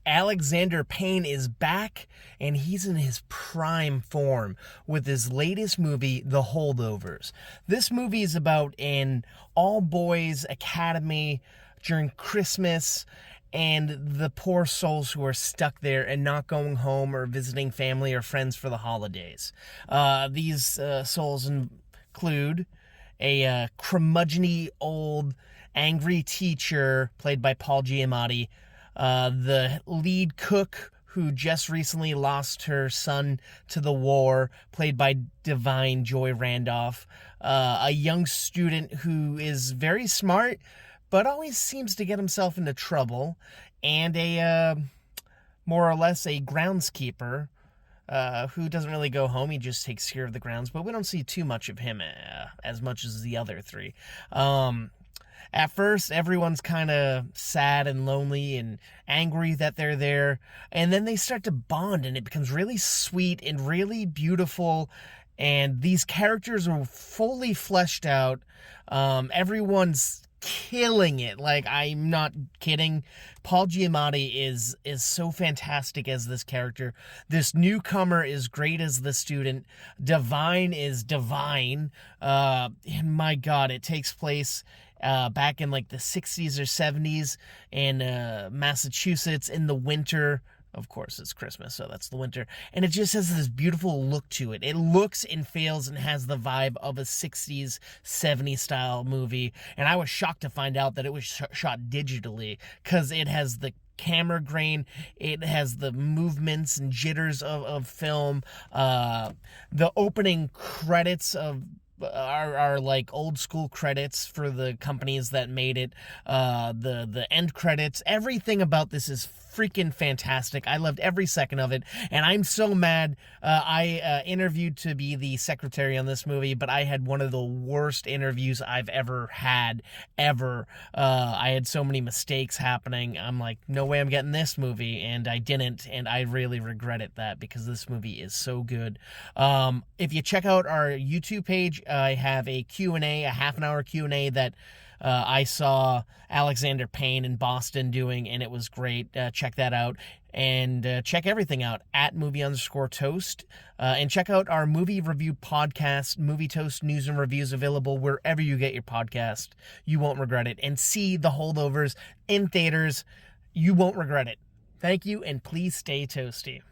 Alexander Payne is back, and he's in his prime form with his latest movie, The Holdovers. This movie is about an all-boys academy during Christmas and the poor souls who are stuck there and not going home or visiting family or friends for the holidays. These souls include a curmudgeony old angry teacher played by Paul Giamatti, the lead cook who just recently lost her son to the war, played by Divine Joy Randolph, a young student who is very smart but always seems to get himself into trouble, and a more or less a groundskeeper who doesn't really go home. He just takes care of the grounds, but we don't see too much of him as much as the other three. At first, everyone's kind of sad and lonely and angry that they're there, and then they start to bond, and it becomes really sweet and really beautiful, and these characters are fully fleshed out. Everyone's killing it. Like, I'm not kidding. Paul Giamatti is so fantastic as this character. This newcomer is great as the student. Divine is divine. And my God, it takes place back in like the 60s or 70s in Massachusetts in the winter. Of course, it's Christmas, so that's the winter. And it just has this beautiful look to it. It looks and feels and has the vibe of a 60s, 70s style movie. And I was shocked to find out that it was shot digitally, because it has the camera grain, it has the movements and jitters of film. The opening credits are like old school credits for the companies that made it. The end credits, everything about this is freaking fantastic. I loved every second of it, and I'm so mad. I interviewed to be the secretary on this movie, but I had one of the worst interviews I've ever had, ever. I had so many mistakes happening. I'm like, no way I'm getting this movie, and I didn't, and I really regretted that, because this movie is so good. If you check out our YouTube page, I have a Q&A, a half-an-hour Q&A that I saw Alexander Payne in Boston doing, and it was great. Check that out. And check everything out at movie_toast. And check out our movie review podcast, Movie Toast News and Reviews, available wherever you get your podcast. You won't regret it. And see The Holdovers in theaters. You won't regret it. Thank you, and please stay toasty.